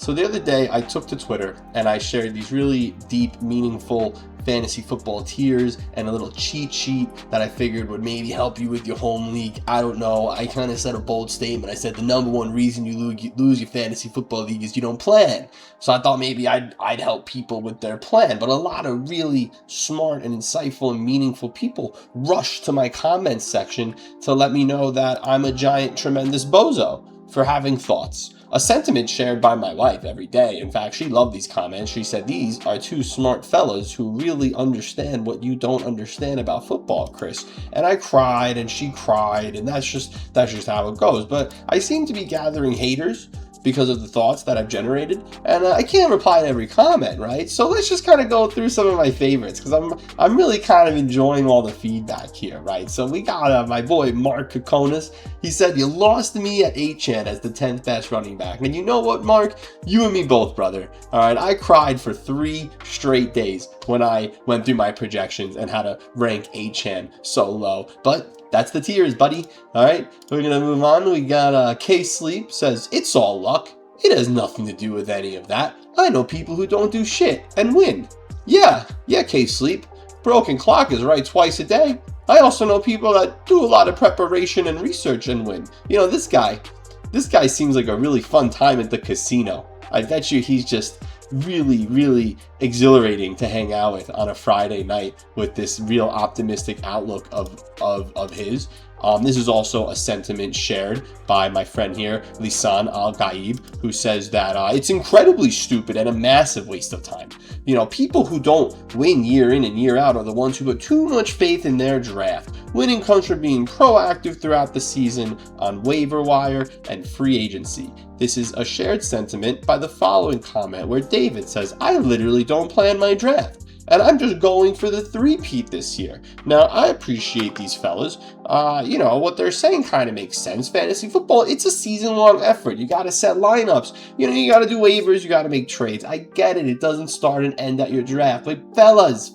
So the other day I took to Twitter and I shared these really deep, meaningful fantasy football tiers and a little cheat sheet that I figured would maybe help you with your home league. I don't know. I kind of said a bold statement. I said the number one reason you lose your fantasy football league is you don't plan. So I thought maybe I'd help people with their plan. But a lot of really smart and insightful and meaningful people rushed to my comments section to let me know that I'm a giant, tremendous bozo for having thoughts. A sentiment shared by my wife every day. In fact, she loved these comments. She said, "These are two smart fellas who really understand what you don't understand about football, Chris." And I cried and she cried, and that's just how it goes. But I seem to be gathering haters because of the thoughts that I've generated, and I can't reply to every comment, right? So let's just kind of go through some of my favorites, because I'm really kind of enjoying all the feedback here, right? So we got my boy Mark Kokonis. He said, "You lost me at 8chan as the 10th best running back." And you know what, Mark? You and me both, brother. All right, I cried for 3 straight days when I went through my projections and had to rank 8chan so low. But that's the tiers, buddy. All right, we're going to move on. We got K-Sleep says, "It's all luck. It has nothing to do with any of that. I know people who don't do shit and win." Yeah, K-Sleep. Broken clock is right twice a day. I also know people that do a lot of preparation and research and win. You know, this guy seems like a really fun time at the casino. I bet you he's just really, really exhilarating to hang out with on a Friday night with this real optimistic outlook of his. This is also a sentiment shared by my friend here, Lisan Al-Gaib, who says that it's incredibly stupid and a massive waste of time. You know, people who don't win year in and year out are the ones who put too much faith in their draft. Winning comes from being proactive throughout the season on waiver wire and free agency. This is a shared sentiment by the following comment where David says, "I literally don't plan my draft, and I'm just going for the three-peat this year." Now, I appreciate these fellas. You know, what they're saying kind of makes sense. Fantasy football, it's a season-long effort. You got to set lineups. You know, you got to do waivers. You got to make trades. I get it. It doesn't start and end at your draft. But fellas,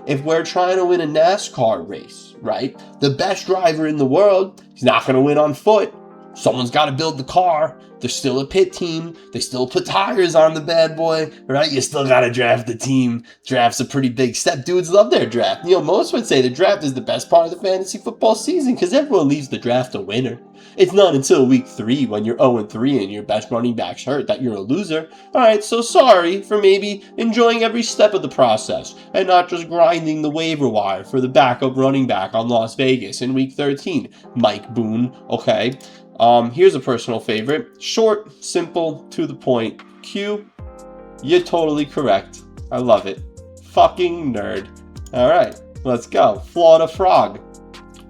if we're trying to win a NASCAR race, right, the best driver in the world, he's not going to win on foot. Someone's got to build the car. There's still a pit team. They still put tires on the bad boy, right? You still got to draft the team. Draft's a pretty big step. Dudes love their draft. You know, most would say the draft is the best part of the fantasy football season because everyone leaves the draft a winner. It's not until week 3 when you're 0-3 and your best running back's hurt that you're a loser. All right, so sorry for maybe enjoying every step of the process and not just grinding the waiver wire for the backup running back on Las Vegas in week 13. Mike Boone, okay? Here's a personal favorite. Short, simple, to the point. Q, you're totally correct. I love it. Fucking nerd. All right, let's go. Florida Frog.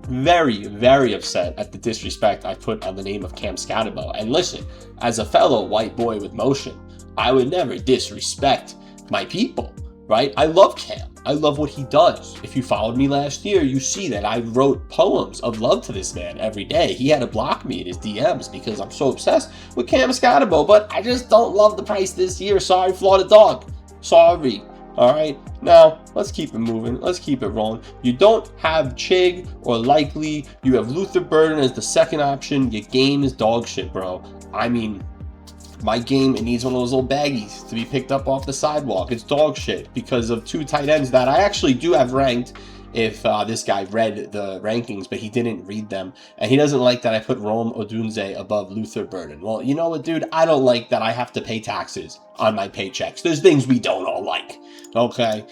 Very, very upset at the disrespect I put on the name of Cam Scatterbo. And listen, as a fellow white boy with motion, I would never disrespect my people, right? I love Cam. I love what he does. If you followed me last year, you see that I wrote poems of love to this man every day. He had to block me in his DMs because I'm so obsessed with Cam Scatterbo, but I just don't love the price this year. Sorry, Florida Dog. Sorry. All right, now let's keep it moving. Let's keep it rolling. You don't have Chig or Likely. You have Luther Burden as the second option. Your game is dog shit, bro. I mean, my game, it needs one of those little baggies to be picked up off the sidewalk. It's dog shit because of 2 tight ends that I actually do have ranked if this guy read the rankings, but he didn't read them. And he doesn't like that I put Rome Odunze above Luther Burden. Well, you know what, dude? I don't like that I have to pay taxes on my paychecks. There's things we don't all like, okay?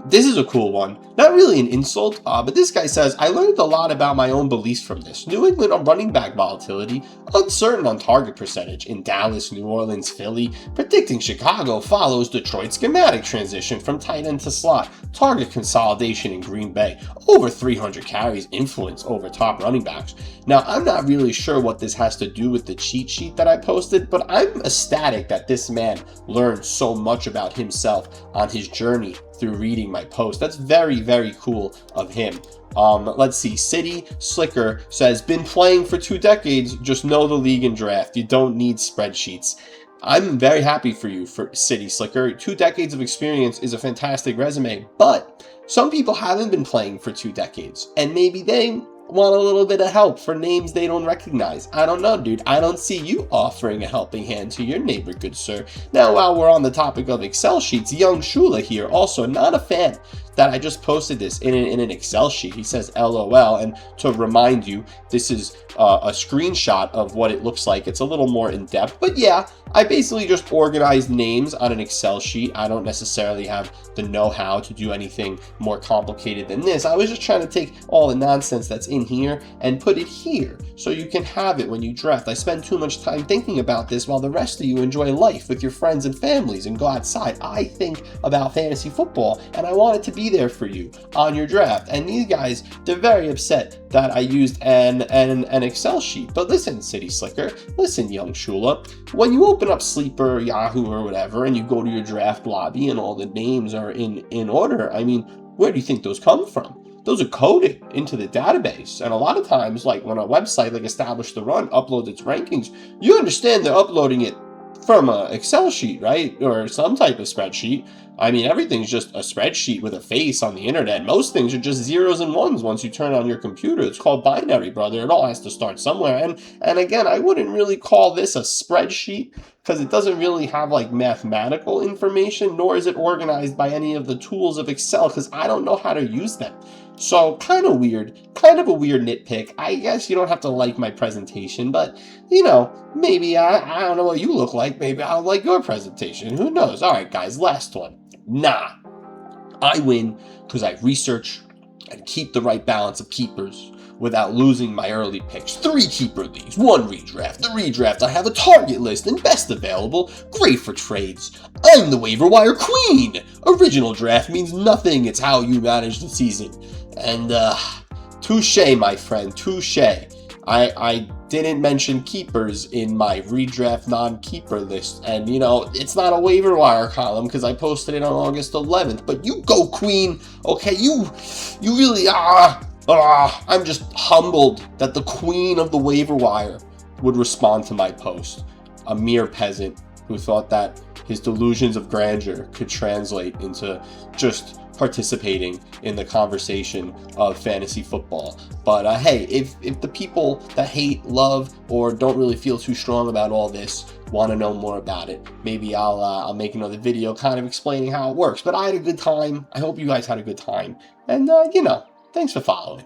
This is a cool one. Not really an insult, but this guy says, "I learned a lot about my own beliefs from this. New England on running back volatility, uncertain on target percentage in Dallas, New Orleans, Philly. Predicting Chicago follows Detroit's schematic transition from tight end to slot. Target consolidation in Green Bay. Over 300 carries influence over top running backs." Now, I'm not really sure what this has to do with the cheat sheet that I posted, but I'm ecstatic that this man learned so much about himself on his journey through reading my post. That's very, very cool of him. Let's see. City Slicker says, "Been playing for 2 decades. Just know the league and draft. You don't need spreadsheets." I'm very happy for you, for City Slicker. 2 decades of experience is a fantastic resume, but some people haven't been playing for 2 decades, and maybe they want a little bit of help for names they don't recognize. I don't know, dude. I don't see you offering a helping hand to your neighbor, good sir. Now, while we're on the topic of Excel sheets, young Shula here, also not a fan that I just posted this in an Excel sheet. He says LOL, and to remind you, this is a screenshot of what it looks like. It's a little more in depth, but yeah, I basically just organized names on an Excel sheet. I don't necessarily have the know-how to do anything more complicated than this. I was just trying to take all the nonsense that's in here and put it here so you can have it when you draft. I spend too much time thinking about this while the rest of you enjoy life with your friends and families and go outside. I think about fantasy football, and I want it to be there for you on your draft. And these guys, they're very upset that I used an Excel sheet. But listen, City Slicker, listen, young Shula, when you open up Sleeper, Yahoo, or whatever, and you go to your draft lobby and all the names are in order, I mean, where do you think those come from? Those are coded into the database. And a lot of times, like when a website like Establish the Run uploads its rankings, you understand they're uploading it from an Excel sheet, right? Or some type of spreadsheet. I mean, everything's just a spreadsheet with a face on the internet. Most things are just zeros and ones once you turn on your computer. It's called binary, brother. It all has to start somewhere. And again, I wouldn't really call this a spreadsheet because it doesn't really have like mathematical information, nor is it organized by any of the tools of Excel because I don't know how to use them. So kind of weird, kind of a weird nitpick. I guess you don't have to like my presentation, but you know, maybe I don't know what you look like. Maybe I'll like your presentation. Who knows? All right, guys, last one. Nah, I win because I research and keep the right balance of keepers without losing my early picks. 3 keeper leagues, 1 redraft. The redraft, I have a target list and best available. Great for trades. I'm the waiver wire queen. Original draft means nothing. It's how you manage the season. And touche, my friend, touche. I didn't mention keepers in my redraft non-keeper list. And, you know, it's not a waiver wire column because I posted it on August 11th. But you go, queen. Okay, you really are. I'm just humbled that the queen of the waiver wire would respond to my post. A mere peasant who thought that his delusions of grandeur could translate into just participating in the conversation of fantasy football. But hey, if the people that hate, love, or don't really feel too strong about all this want to know more about it, maybe I'll make another video kind of explaining how it works. But I had a good time. I hope you guys had a good time. And you know, thanks for following.